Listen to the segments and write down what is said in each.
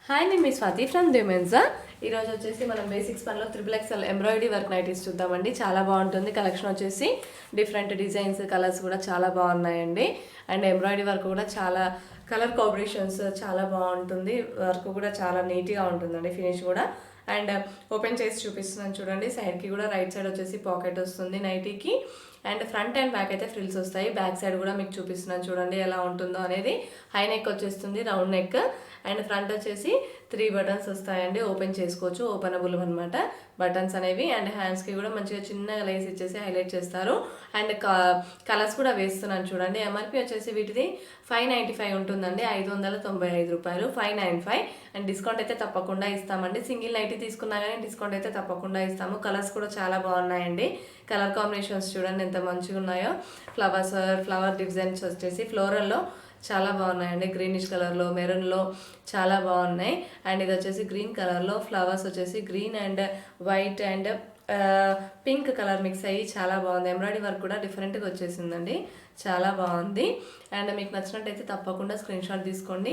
Hi నేను మీ Swathi from దిమెన్సా. ఈరోజు వచ్చేసి మనం బేసిక్స్ పనిలో XXL ఎంబ్రాయిడరీ వర్క్ నైటీస్ చూద్దామండి. చాలా బాగుంటుంది. కలెక్షన్ వచ్చేసి డిఫరెంట్ డిజైన్స్, కలర్స్ కూడా చాలా బాగున్నాయండి. అండ్ ఎంబ్రాయిడరీ వర్క్ కూడా చాలా కలర్ కాంబినేషన్స్ చాలా బాగుంటుంది. వర్క్ కూడా చాలా నీట్గా ఉంటుందండి, ఫినిష్ కూడా. అండ్ ఓపెన్ చేసి చూపిస్తున్నాను చూడండి. సైడ్కి కూడా రైట్ సైడ్ వచ్చేసి పాకెట్ వస్తుంది నైటీకి. అండ్ ఫ్రంట్ అండ్ బ్యాక్ అయితే ఫ్రిల్స్ వస్తాయి. బ్యాక్ సైడ్ కూడా మీకు చూపిస్తున్నాను చూడండి ఎలా ఉంటుందో అనేది. హై నెక్ వచ్చేస్తుంది, రౌండ్ నెక్. అండ్ ఫ్రంట్ వచ్చేసి 3 బటన్స్ వస్తాయండి. ఓపెన్ చేసుకోవచ్చు, ఓపెనబుల్ అనమాట బటన్స్ అనేవి. అండ్ హ్యాండ్స్కి కూడా మంచిగా చిన్నగా లేస్ ఇచ్చేసి హైలైట్ చేస్తారు. అండ్ కలర్స్ కూడా వేస్తున్నాను చూడండి. ఎంఆర్పి వచ్చేసి వీటిది 595 ఉంటుందండి, 595 రూపాయలు, 595. అండ్ డిస్కౌంట్ అయితే తప్పకుండా ఇస్తామండి. సింగిల్ నైటీ తీసుకున్నా కానీ డిస్కౌంట్ అయితే తప్పకుండా ఇస్తాము. కలర్స్ కూడా చాలా బాగున్నాయండి. కలర్ కాంబినేషన్స్ చూడండి ఎంత మంచిగా ఉన్నాయో. ఫ్లవర్ డిజైన్స్ వచ్చేసి ఫ్లోరల్లో చాలా బాగున్నాయండి. గ్రీనిష్ కలర్లో, మెరూన్లో చాలా బాగున్నాయి. అండ్ ఇది వచ్చేసి గ్రీన్ కలర్లో, ఫ్లవర్స్ వచ్చేసి green and white and pink colour mix అయ్యి చాలా బాగుంది. ఎంబ్రాయిడరీ వర్క్ కూడా డిఫరెంట్గా వచ్చేసిందండి, చాలా బాగుంది. అండ్ మీకు నచ్చినట్టయితే తప్పకుండా స్క్రీన్ షాట్ తీసుకోండి.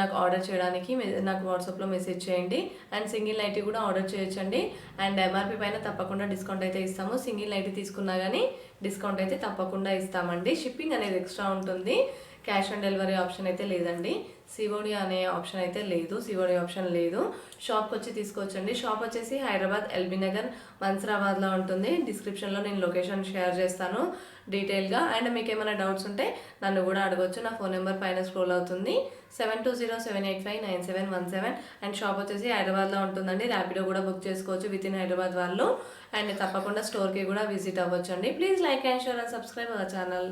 నాకు ఆర్డర్ చేయడానికి నాకు వాట్సాప్లో మెసేజ్ చేయండి. అండ్ సింగిల్ నైటీ కూడా ఆర్డర్ చేయొచ్చండి. అండ్ ఎంఆర్పి పైన తప్పకుండా డిస్కౌంట్ అయితే ఇస్తాము. సింగిల్ నైటీ తీసుకున్నా కానీ డిస్కౌంట్ అయితే తప్పకుండా ఇస్తామండి. షిప్పింగ్ అనేది ఎక్స్ట్రా ఉంటుంది. క్యాష్ ఆన్ డెలివరీ ఆప్షన్ అయితే లేదండి. సిఓడి అనే ఆప్షన్ అయితే లేదు, సిఓడి ఆప్షన్ లేదు. షాప్కి వచ్చి తీసుకోవచ్చండి. షాప్ వచ్చేసి హైదరాబాద్ ఎల్బీ నగర్ మన్సరాబాద్లో ఉంటుంది. డిస్క్రిప్షన్లో నేను లొకేషన్ షేర్ చేస్తాను డీటెయిల్గా. అండ్ మీకు ఏమైనా డౌట్స్ ఉంటే నన్ను కూడా అడగవచ్చు. నా ఫోన్ నెంబర్ పైన స్క్రోల్ అవుతుంది, 7207859717. అండ్ షాప్ వచ్చేసి హైదరాబాద్లో ఉంటుందండి. ర్యాపిడో కూడా బుక్ చేసుకోవచ్చు విత్ ఇన్ హైదరాబాద్ వాళ్ళు. అండ్ తప్పకుండా స్టోర్కి కూడా విజిట్ అవ్వచ్చు అండి. Please like and share and subscribe our channel.